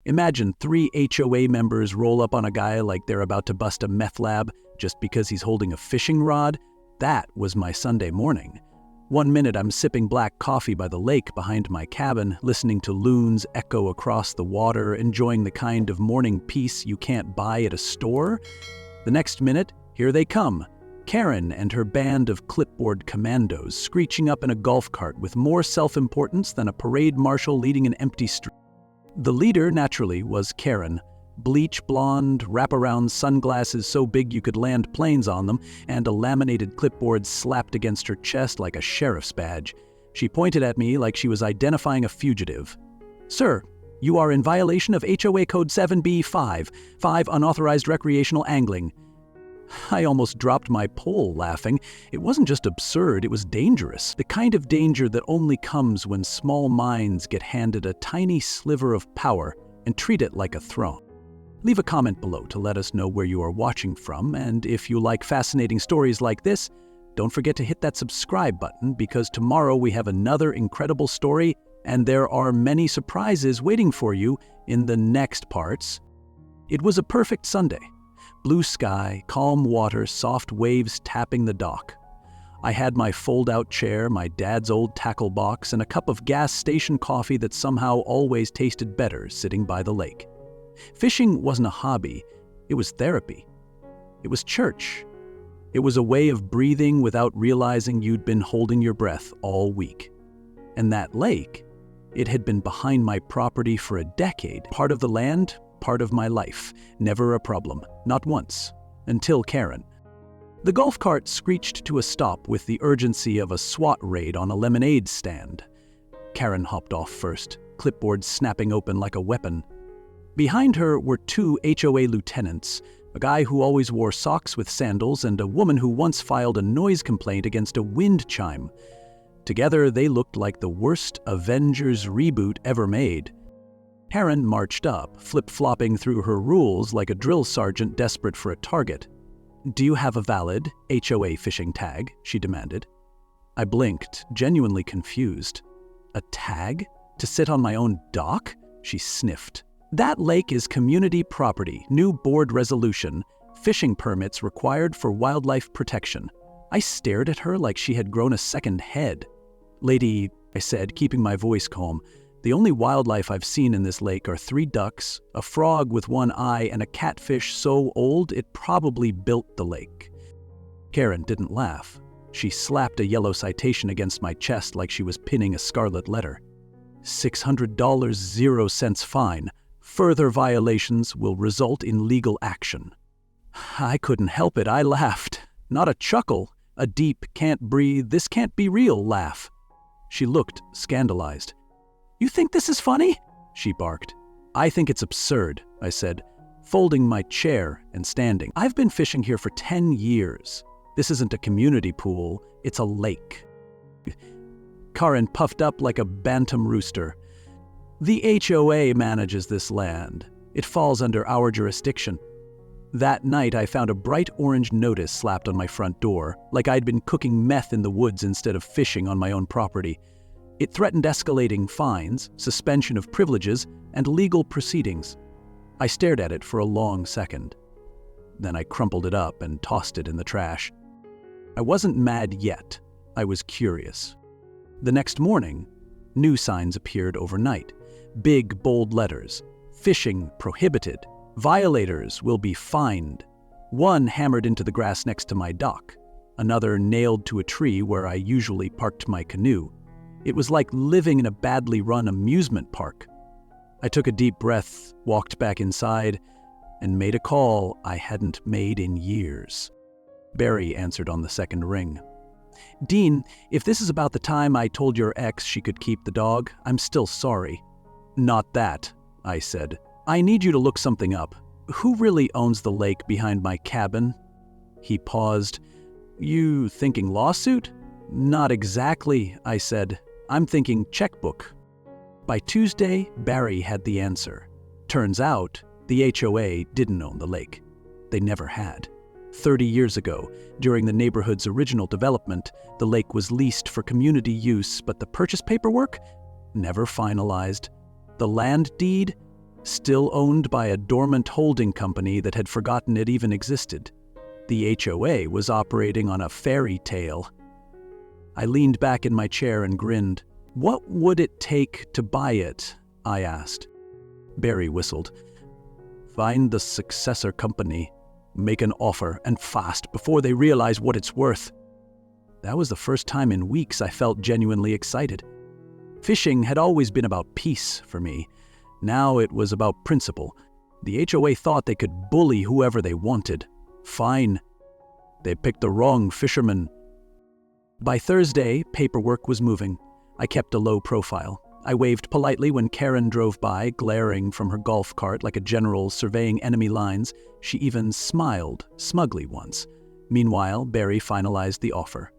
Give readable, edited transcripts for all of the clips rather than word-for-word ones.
Imagine 3 HOA members roll up on a guy like they're about to bust a meth lab just because he's holding a fishing rod. That was my Sunday morning. One minute I'm sipping black coffee by the lake behind my cabin, listening to loons echo across the water, enjoying the kind of morning peace you can't buy at a store. The next minute, here they come. Karen and her band of clipboard commandos screeching up in a golf cart with more self-importance than a parade marshal leading an empty street. The leader, naturally, was Karen. Bleach blonde, wraparound sunglasses so big you could land planes on them, and a laminated clipboard slapped against her chest like a sheriff's badge. She pointed at me like she was identifying a fugitive. "Sir, you are in violation of HOA Code 7B5, 5 unauthorized recreational angling." I almost dropped my pole laughing. It wasn't just absurd, it was dangerous. The kind of danger that only comes when small minds get handed a tiny sliver of power and treat it like a throne. Leave a comment below to let us know where you are watching from, and if you like fascinating stories like this, don't forget to hit that subscribe button because tomorrow we have another incredible story and there are many surprises waiting for you in the next parts. It was a perfect Sunday. Blue sky, calm water, soft waves tapping the dock. I had my fold-out chair, my dad's old tackle box, and a cup of gas station coffee that somehow always tasted better sitting by the lake. Fishing wasn't a hobby, it was therapy. It was church. It was a way of breathing without realizing you'd been holding your breath all week. And that lake, it had been behind my property for a decade, part of the land, part of my life, never a problem, not once, until Karen. The golf cart screeched to a stop with the urgency of a SWAT raid on a lemonade stand. Karen hopped off first, clipboard snapping open like a weapon. Behind her were 2 HOA lieutenants, a guy who always wore socks with sandals and a woman who once filed a noise complaint against a wind chime. Together, they looked like the worst Avengers reboot ever made. Karen marched up, flip-flopping through her rules like a drill sergeant desperate for a target. "Do you have a valid HOA fishing tag?" she demanded. I blinked, genuinely confused. "A tag? To sit on my own dock?" she sniffed. "That lake is community property, new board resolution, fishing permits required for wildlife protection." I stared at her like she had grown a second head. "Lady," I said, keeping my voice calm, "the only wildlife I've seen in this lake are 3 ducks, a frog with 1 eye, and a catfish so old it probably built the lake." Karen didn't laugh. She slapped a yellow citation against my chest like she was pinning a scarlet letter. $600, 0 cents fine. Further violations will result in legal action. I couldn't help it. I laughed. Not a chuckle, a deep, can't breathe, this can't be real laugh. She looked scandalized. "You think this is funny?" she barked. "I think it's absurd," I said, folding my chair and standing. "I've been fishing here for 10 years. This isn't a community pool, it's a lake." Karen puffed up like a bantam rooster. "The HOA manages this land. It falls under our jurisdiction." That night, I found a bright orange notice slapped on my front door, like I'd been cooking meth in the woods instead of fishing on my own property. It threatened escalating fines, suspension of privileges, and legal proceedings. I stared at it for a long second. Then I crumpled it up and tossed it in the trash. I wasn't mad yet. I was curious. The next morning, new signs appeared overnight. Big, bold letters. "Fishing prohibited. Violators will be fined." One hammered into the grass next to my dock. Another nailed to a tree where I usually parked my canoe. It was like living in a badly run amusement park. I took a deep breath, walked back inside, and made a call I hadn't made in years. Barry answered on the second ring. "Dean, if this is about the time I told your ex she could keep the dog, I'm still sorry." "Not that," I said. "I need you to look something up. Who really owns the lake behind my cabin?" He paused. "You thinking lawsuit?" "Not exactly," I said. "I'm thinking checkbook." By Tuesday, Barry had the answer. Turns out, the HOA didn't own the lake. They never had. 30 years ago, during the neighborhood's original development, the lake was leased for community use, but the purchase paperwork? Never finalized. The land deed? still owned by a dormant holding company that had forgotten it even existed. The HOA was operating on a fairy tale. I leaned back in my chair and grinned. "What would it take to buy it?" I asked. Barry whistled. "Find the successor company, make an offer, and fast, before they realize what it's worth." That was the first time in weeks I felt genuinely excited. Fishing had always been about peace for me. Now it was about principle. The HOA thought they could bully whoever they wanted. Fine. They picked the wrong fisherman. By Thursday, paperwork was moving. I kept a low profile. I waved politely when Karen drove by, glaring from her golf cart like a general surveying enemy lines. She even smiled smugly once. Meanwhile, Barry finalized the offer.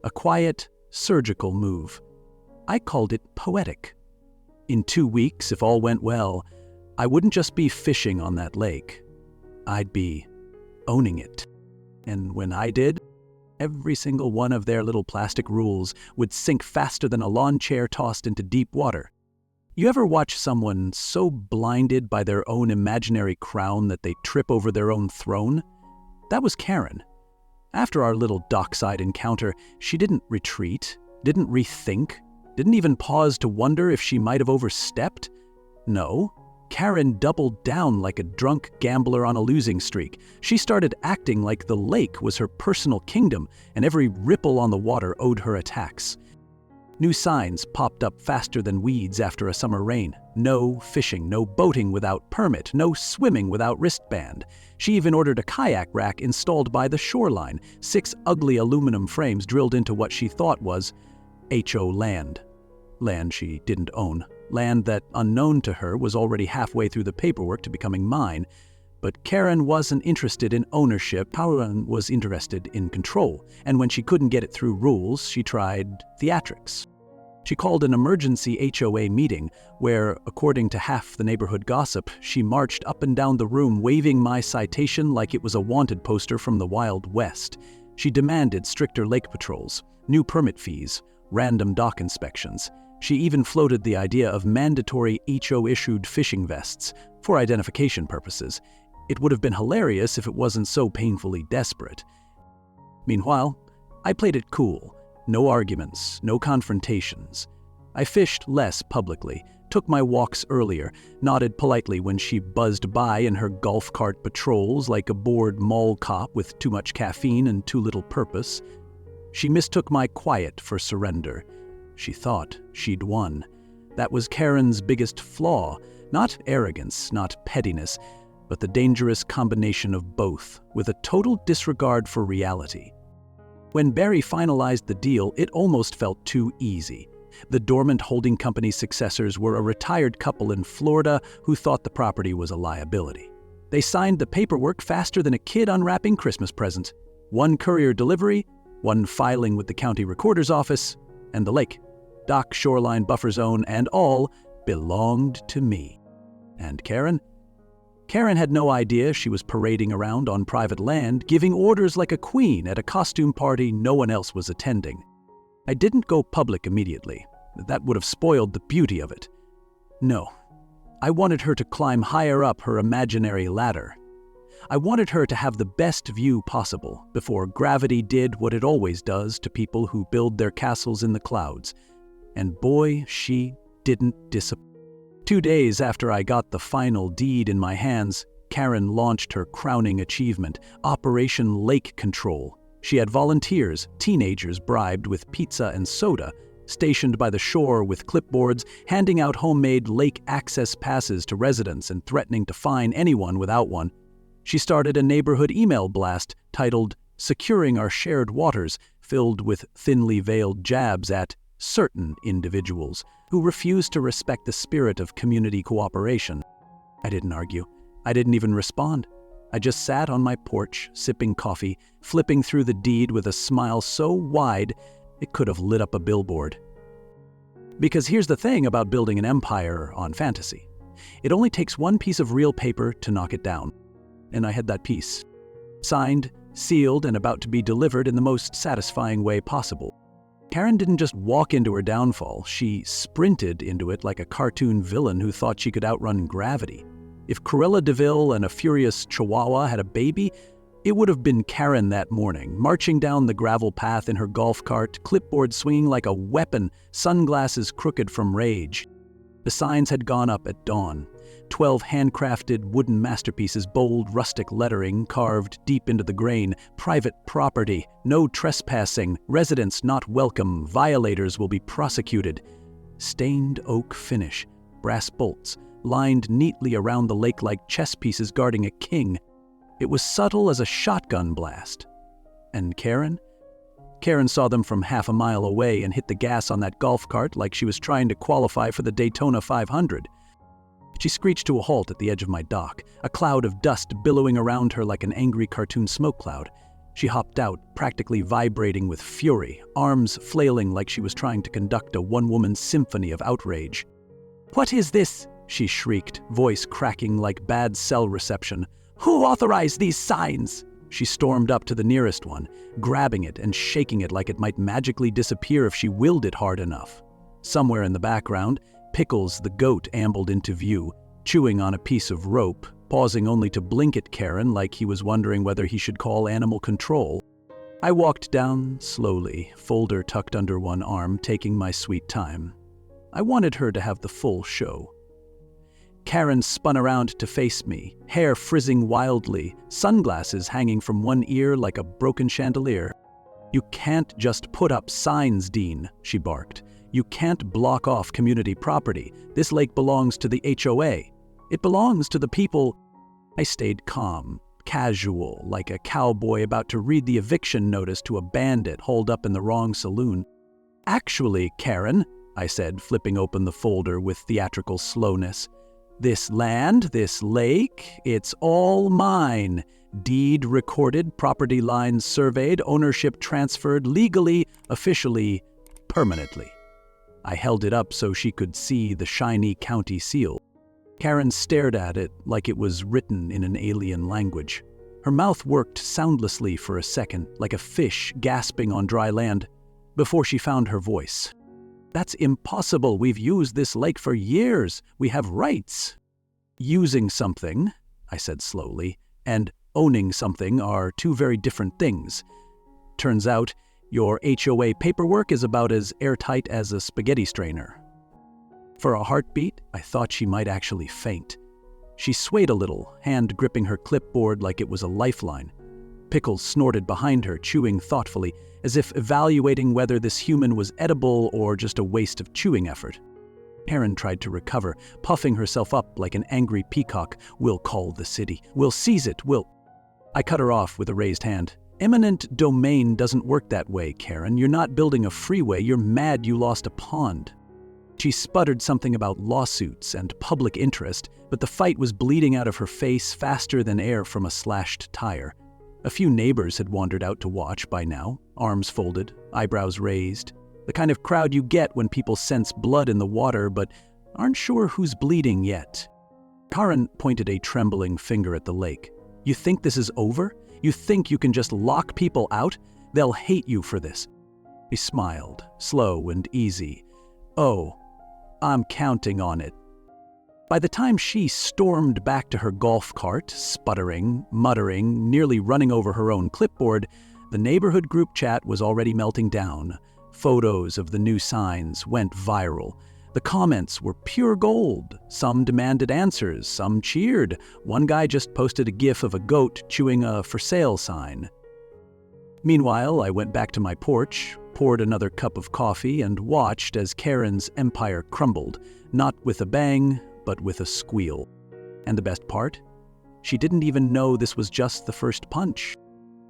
A quiet, surgical move. I called it poetic. In 2 weeks, if all went well, I wouldn't just be fishing on that lake. I'd be owning it. And when I did, every single one of their little plastic rules would sink faster than a lawn chair tossed into deep water. You ever watch someone so blinded by their own imaginary crown that they trip over their own throne? That was Karen. After our little dockside encounter, she didn't retreat, didn't rethink, didn't even pause to wonder if she might have overstepped. No, Karen doubled down like a drunk gambler on a losing streak. She started acting like the lake was her personal kingdom, and every ripple on the water owed her a tax. New signs popped up faster than weeds after a summer rain. No fishing, no boating without permit, no swimming without wristband. She even ordered a kayak rack installed by the shoreline, 6 ugly aluminum frames drilled into what she thought was HO land. Land she didn't own. Land that, unknown to her, was already halfway through the paperwork to becoming mine. But Karen wasn't interested in ownership. Karen was interested in control. And when she couldn't get it through rules, she tried theatrics. She called an emergency HOA meeting where, according to half the neighborhood gossip, she marched up and down the room waving my citation like it was a wanted poster from the Wild West. She demanded stricter lake patrols, new permit fees, random dock inspections. She even floated the idea of mandatory HO-issued fishing vests for identification purposes. It would have been hilarious if it wasn't so painfully desperate. Meanwhile, I played it cool. No arguments, no confrontations. I fished less publicly, took my walks earlier, nodded politely when she buzzed by in her golf cart patrols like a bored mall cop with too much caffeine and too little purpose. She mistook my quiet for surrender. She thought she'd won. That was Karen's biggest flaw, not arrogance, not pettiness, but the dangerous combination of both, with a total disregard for reality. When Barry finalized the deal, it almost felt too easy. The dormant holding company's successors were a retired couple in Florida who thought the property was a liability. They signed the paperwork faster than a kid unwrapping Christmas presents. 1 courier delivery, 1 filing with the county recorder's office, and the lake, dock, shoreline, buffer zone, and all belonged to me. And Karen? Karen had no idea she was parading around on private land, giving orders like a queen at a costume party no one else was attending. I didn't go public immediately. That would have spoiled the beauty of it. No, I wanted her to climb higher up her imaginary ladder. I wanted her to have the best view possible before gravity did what it always does to people who build their castles in the clouds. And boy, she didn't disappoint. 2 days after I got the final deed in my hands, Karen launched her crowning achievement, Operation Lake Control. She had volunteers, teenagers bribed with pizza and soda, stationed by the shore with clipboards, handing out homemade lake access passes to residents and threatening to fine anyone without one. She started a neighborhood email blast titled Securing Our Shared Waters, filled with thinly veiled jabs at certain individuals who refused to respect the spirit of community cooperation. I didn't argue. I didn't even respond. I just sat on my porch, sipping coffee, flipping through the deed with a smile so wide it could have lit up a billboard. Because here's the thing about building an empire on fantasy. It only takes 1 piece of real paper to knock it down. And I had that piece. Signed, sealed, and about to be delivered in the most satisfying way possible. Karen didn't just walk into her downfall, she sprinted into it like a cartoon villain who thought she could outrun gravity. If Cruella de Vil and a furious Chihuahua had a baby, it would have been Karen that morning, marching down the gravel path in her golf cart, clipboard swinging like a weapon, sunglasses crooked from rage. The signs had gone up at dawn. 12 handcrafted wooden masterpieces, bold rustic lettering carved deep into the grain. Private property, no trespassing, residents not welcome, violators will be prosecuted. Stained oak finish, brass bolts, lined neatly around the lake like chess pieces guarding a king. It was subtle as a shotgun blast. And Karen? Karen saw them from half a mile away and hit the gas on that golf cart like she was trying to qualify for the Daytona 500. She screeched to a halt at the edge of my dock, a cloud of dust billowing around her like an angry cartoon smoke cloud. She hopped out, practically vibrating with fury, arms flailing like she was trying to conduct a one-woman symphony of outrage. "What is this?" she shrieked, voice cracking like bad cell reception. "Who authorized these signs?" She stormed up to the nearest one, grabbing it and shaking it like it might magically disappear if she willed it hard enough. Somewhere in the background, Pickles the goat ambled into view, chewing on a piece of rope, pausing only to blink at Karen like he was wondering whether he should call animal control. I walked down slowly, folder tucked under one arm, taking my sweet time. I wanted her to have the full show. Karen spun around to face me, hair frizzing wildly, sunglasses hanging from one ear like a broken chandelier. "You can't just put up signs, Dean," she barked. "You can't block off community property. This lake belongs to the HOA. It belongs to the people." I stayed calm, casual, like a cowboy about to read the eviction notice to a bandit holed up in the wrong saloon. "Actually, Karen," I said, flipping open the folder with theatrical slowness, "this land, this lake, it's all mine. Deed recorded, property lines surveyed, ownership transferred, legally, officially, permanently." I held it up so she could see the shiny county seal. Karen stared at it like it was written in an alien language. Her mouth worked soundlessly for a second, like a fish gasping on dry land, before she found her voice. "That's impossible. We've used this lake for years. We have rights." "Using something," I said slowly, "and owning something are two very different things. Turns out, your HOA paperwork is about as airtight as a spaghetti strainer." For a heartbeat, I thought she might actually faint. She swayed a little, hand gripping her clipboard like it was a lifeline. Pickles snorted behind her, chewing thoughtfully, as if evaluating whether this human was edible or just a waste of chewing effort. Karen tried to recover, puffing herself up like an angry peacock. "We'll call the city. We'll seize it. I cut her off with a raised hand. "Eminent domain doesn't work that way, Karen. You're not building a freeway. You're mad you lost a pond." She sputtered something about lawsuits and public interest, but the fight was bleeding out of her face faster than air from a slashed tire. A few neighbors had wandered out to watch by now, arms folded, eyebrows raised. The kind of crowd you get when people sense blood in the water but aren't sure who's bleeding yet. Karen pointed a trembling finger at the lake. "You think this is over? You think you can just lock people out? They'll hate you for this." He smiled, slow and easy. "Oh, I'm counting on it." By the time she stormed back to her golf cart, sputtering, muttering, nearly running over her own clipboard, the neighborhood group chat was already melting down. Photos of the new signs went viral. The comments were pure gold. Some demanded answers, some cheered. One guy just posted a gif of a goat chewing a for sale sign. Meanwhile, I went back to my porch, poured another cup of coffee, and watched as Karen's empire crumbled, not with a bang, but with a squeal. And the best part? She didn't even know this was just the first punch.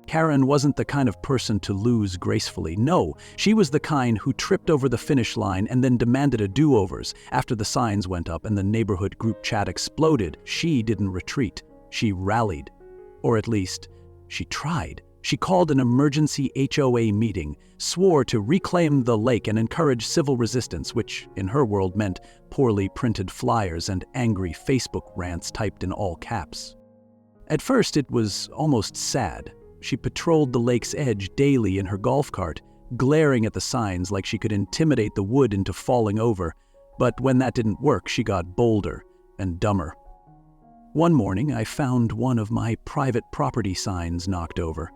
Karen wasn't the kind of person to lose gracefully. No, she was the kind who tripped over the finish line and then demanded a do-overs. After the signs went up and the neighborhood group chat exploded, she didn't retreat. She rallied. Or at least, she tried. She called an emergency HOA meeting, swore to reclaim the lake and encourage civil resistance, which in her world meant poorly printed flyers and angry Facebook rants typed in all caps. At first, it was almost sad. She patrolled the lake's edge daily in her golf cart, glaring at the signs like she could intimidate the wood into falling over. But when that didn't work, she got bolder and dumber. One morning, I found one of my private property signs knocked over.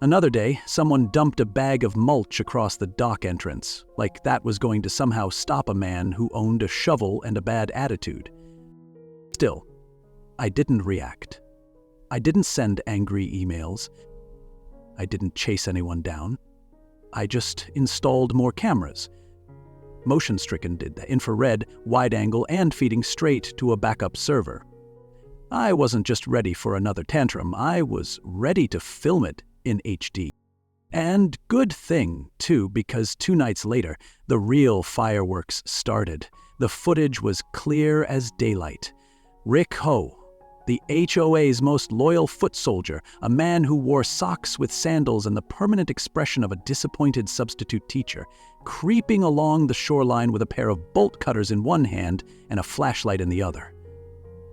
Another day, someone dumped a bag of mulch across the dock entrance, like that was going to somehow stop a man who owned a shovel and a bad attitude. Still, I didn't react. I didn't send angry emails. I didn't chase anyone down. I just installed more cameras. Motion-stricken did the infrared, wide-angle, and feeding straight to a backup server. I wasn't just ready for another tantrum, I was ready to film it in HD. And good thing, too, because 2 nights later, the real fireworks started. The footage was clear as daylight. Rick Ho, the HOA's most loyal foot soldier, a man who wore socks with sandals and the permanent expression of a disappointed substitute teacher, creeping along the shoreline with a pair of bolt cutters in one hand and a flashlight in the other.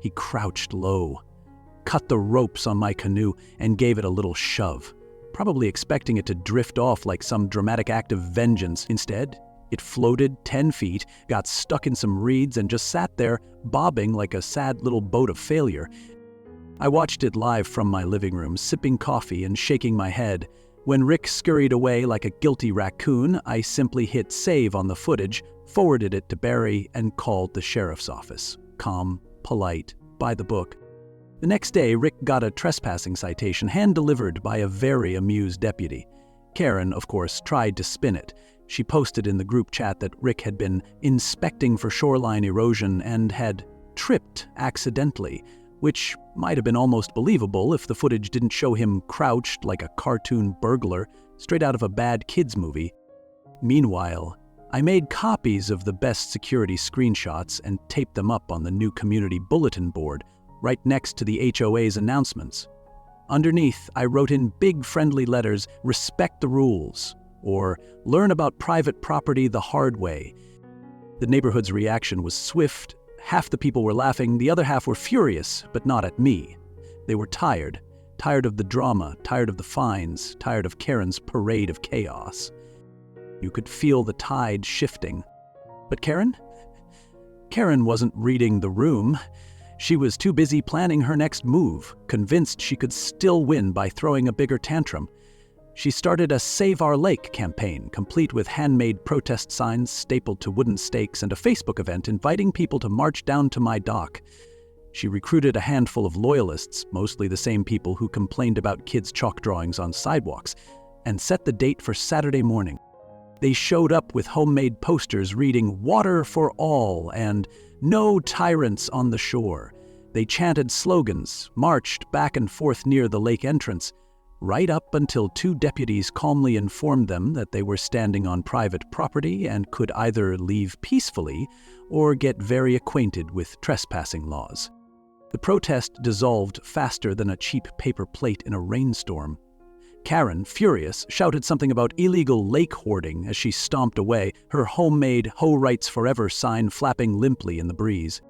He crouched low, cut the ropes on my canoe, and gave it a little shove, probably expecting it to drift off like some dramatic act of vengeance. Instead, it floated 10 feet, got stuck in some reeds, and just sat there, bobbing like a sad little boat of failure. I watched it live from my living room, sipping coffee and shaking my head. When Rick scurried away like a guilty raccoon, I simply hit save on the footage, forwarded it to Barry, and called the sheriff's office. Calm, polite, by the book. The next day, Rick got a trespassing citation hand-delivered by a very amused deputy. Karen, of course, tried to spin it. She posted in the group chat that Rick had been inspecting for shoreline erosion and had tripped accidentally, which might have been almost believable if the footage didn't show him crouched like a cartoon burglar straight out of a bad kids movie. Meanwhile, I made copies of the best security screenshots and taped them up on the new community bulletin board, right next to the HOA's announcements. Underneath, I wrote in big friendly letters, "Respect the rules," or "Learn about private property the hard way." The neighborhood's reaction was swift. Half the people were laughing, the other half were furious, but not at me. They were tired of the drama, tired of the fines, tired of Karen's parade of chaos. You could feel the tide shifting. But Karen? Karen wasn't reading the room. She was too busy planning her next move, convinced she could still win by throwing a bigger tantrum. She started a Save Our Lake campaign, complete with handmade protest signs stapled to wooden stakes and a Facebook event inviting people to march down to my dock. She recruited a handful of loyalists, mostly the same people who complained about kids' chalk drawings on sidewalks, and set the date for Saturday morning. They showed up with homemade posters reading "Water for All" and "No Tyrants on the Shore." They chanted slogans, marched back and forth near the lake entrance, right up until 2 deputies calmly informed them that they were standing on private property and could either leave peacefully or get very acquainted with trespassing laws. The protest dissolved faster than a cheap paper plate in a rainstorm. Karen, furious, shouted something about illegal lake hoarding as she stomped away, her homemade "Ho Rights Forever" sign flapping limply in the breeze.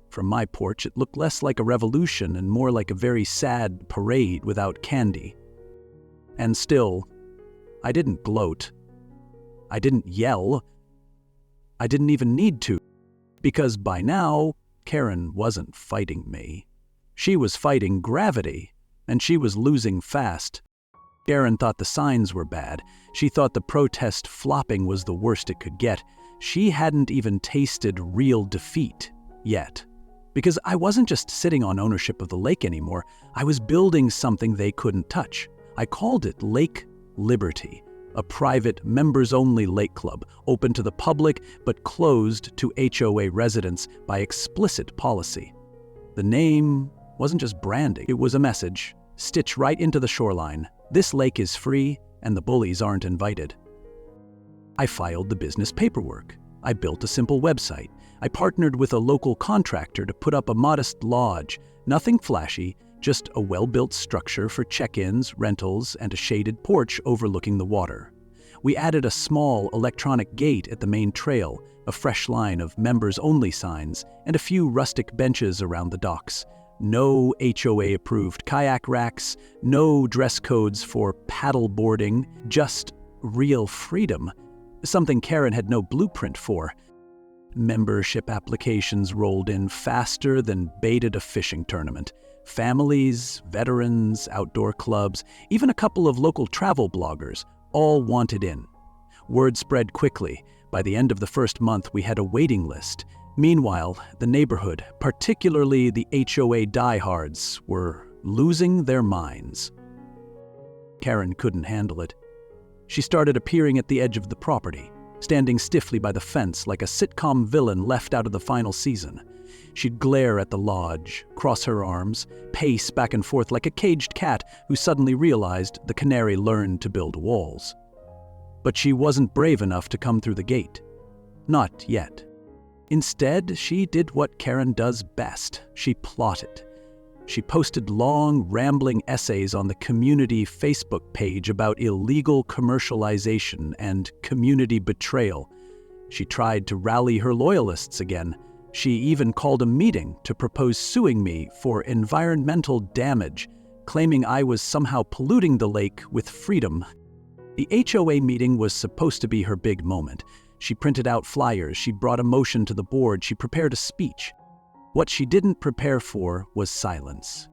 From my porch, it looked less like a revolution and more like a very sad parade without candy. And still, I didn't gloat. I didn't yell. I didn't even need to, because by now, Karen wasn't fighting me. She was fighting gravity, and she was losing fast. Karen thought the signs were bad. She thought the protest flopping was the worst it could get. She hadn't even tasted real defeat yet. Because I wasn't just sitting on ownership of the lake anymore, I was building something they couldn't touch. I called it Lake Liberty, a private, members-only lake club, open to the public but closed to HOA residents by explicit policy. The name wasn't just branding, it was a message, stitched right into the shoreline. This lake is free, and the bullies aren't invited. I filed the business paperwork. I built a simple website. I partnered with a local contractor to put up a modest lodge. Nothing flashy, just a well-built structure for check-ins, rentals, and a shaded porch overlooking the water. We added a small electronic gate at the main trail, a fresh line of members-only signs, and a few rustic benches around the docks. No HOA-approved kayak racks, no dress codes for paddle boarding, just real freedom, something Karen had no blueprint for. Membership applications rolled in faster than bait at a fishing tournament. Families, veterans, outdoor clubs, even a couple of local travel bloggers, all wanted in. Word spread quickly. By the end of the first month, we had a waiting list. Meanwhile, the neighborhood, particularly the HOA diehards, were losing their minds. Karen couldn't handle it. She started appearing at the edge of the property, standing stiffly by the fence like a sitcom villain left out of the final season. She'd glare at the lodge, cross her arms, pace back and forth like a caged cat who suddenly realized the canary learned to build walls. But she wasn't brave enough to come through the gate. Not yet. Instead, she did what Karen does best. She plotted. She posted long, rambling essays on the community Facebook page about illegal commercialization and community betrayal. She tried to rally her loyalists again. She even called a meeting to propose suing me for environmental damage, claiming I was somehow polluting the lake with freedom. The HOA meeting was supposed to be her big moment. She printed out flyers, she brought a motion to the board, she prepared a speech. What she didn't prepare for was silence.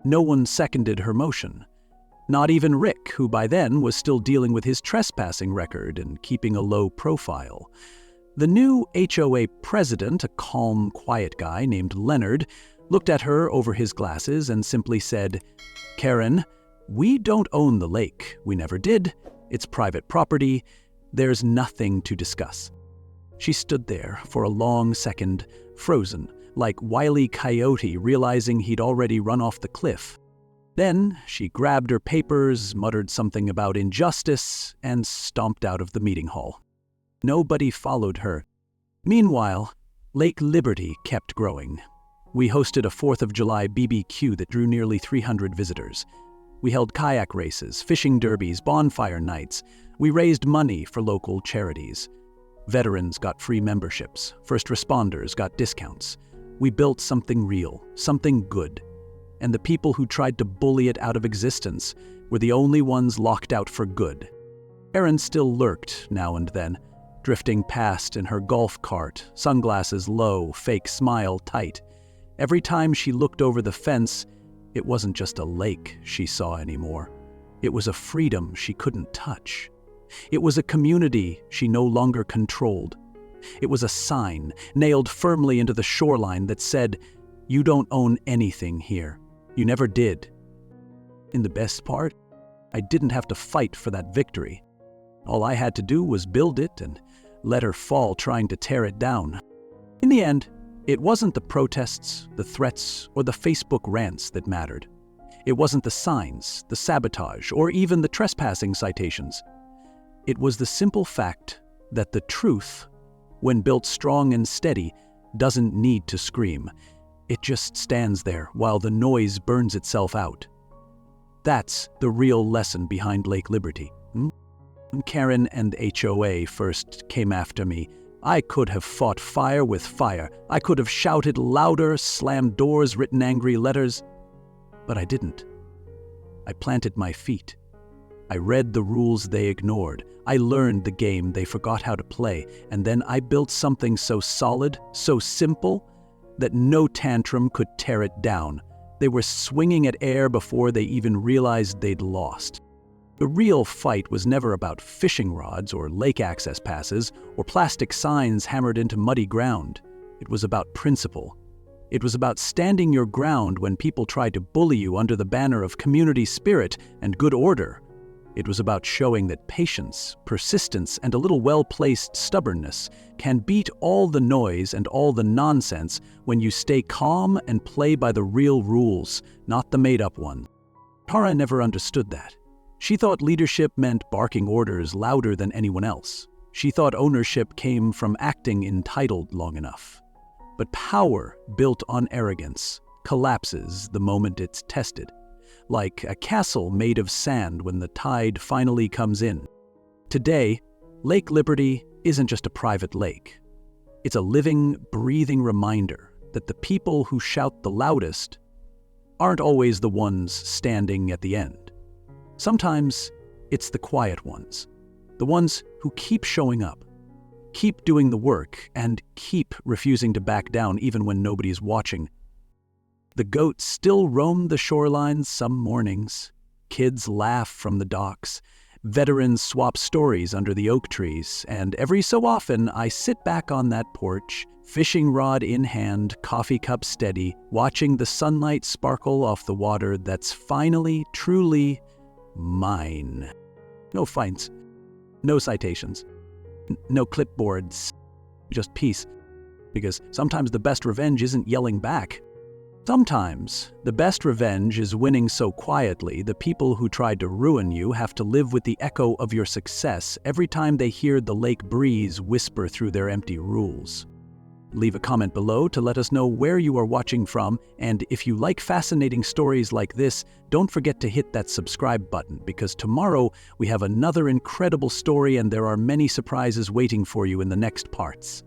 No one seconded her motion. Not even Rick, who by then was still dealing with his trespassing record and keeping a low profile. The new HOA president, a calm, quiet guy named Leonard, looked at her over his glasses and simply said, "Karen, we don't own the lake. We never did. It's private property. There's nothing to discuss." She stood there for a long second, frozen, like Wile E. Coyote realizing he'd already run off the cliff. Then she grabbed her papers, muttered something about injustice, and stomped out of the meeting hall. Nobody followed her. Meanwhile, Lake Liberty kept growing. We hosted a 4th of July BBQ that drew nearly 300 visitors. We held kayak races, fishing derbies, bonfire nights. We raised money for local charities. Veterans got free memberships. First responders got discounts. We built something real, something good. And the people who tried to bully it out of existence were the only ones locked out for good. Erin still lurked now and then, drifting past in her golf cart, sunglasses low, fake smile tight. Every time she looked over the fence, it wasn't just a lake she saw anymore. It was a freedom she couldn't touch. It was a community she no longer controlled. It was a sign nailed firmly into the shoreline that said, "You don't own anything here. You never did." And the best part, I didn't have to fight for that victory. All I had to do was build it and let her fall trying to tear it down. In the end, it wasn't the protests, the threats, or the Facebook rants that mattered. It wasn't the signs, the sabotage, or even the trespassing citations. It was the simple fact that the truth, when built strong and steady, doesn't need to scream. It just stands there while the noise burns itself out. That's the real lesson behind Lake Liberty. When Karen and HOA first came after me, I could have fought fire with fire. I could have shouted louder, slammed doors, written angry letters. But I didn't. I planted my feet. I read the rules they ignored. I learned the game they forgot how to play. And then I built something so solid, so simple, that no tantrum could tear it down. They were swinging at air before they even realized they'd lost. The real fight was never about fishing rods or lake access passes or plastic signs hammered into muddy ground. It was about principle. It was about standing your ground when people tried to bully you under the banner of community spirit and good order. It was about showing that patience, persistence, and a little well-placed stubbornness can beat all the noise and all the nonsense when you stay calm and play by the real rules, not the made-up ones. Tara never understood that. She thought leadership meant barking orders louder than anyone else. She thought ownership came from acting entitled long enough. But power built on arrogance collapses the moment it's tested, like a castle made of sand when the tide finally comes in. Today, Lake Liberty isn't just a private lake. It's a living, breathing reminder that the people who shout the loudest aren't always the ones standing at the end. Sometimes it's the quiet ones, The ones who keep showing up, keep doing the work, and keep refusing to back down even when nobody's watching. The goats still roam the shorelines some mornings. Kids laugh from the docks. Veterans swap stories under the oak trees, and every so often I sit back on that porch, fishing rod in hand, coffee cup steady, watching the sunlight sparkle off the water that's finally, truly mine. No fines, no citations, no clipboards, just peace. Because sometimes the best revenge isn't yelling back. Sometimes the best revenge is winning so quietly the people who tried to ruin you have to live with the echo of your success every time they hear the lake breeze whisper through their empty rules. Leave a comment below to let us know where you are watching from, and if you like fascinating stories like this, don't forget to hit that subscribe button, because tomorrow we have another incredible story and there are many surprises waiting for you in the next parts.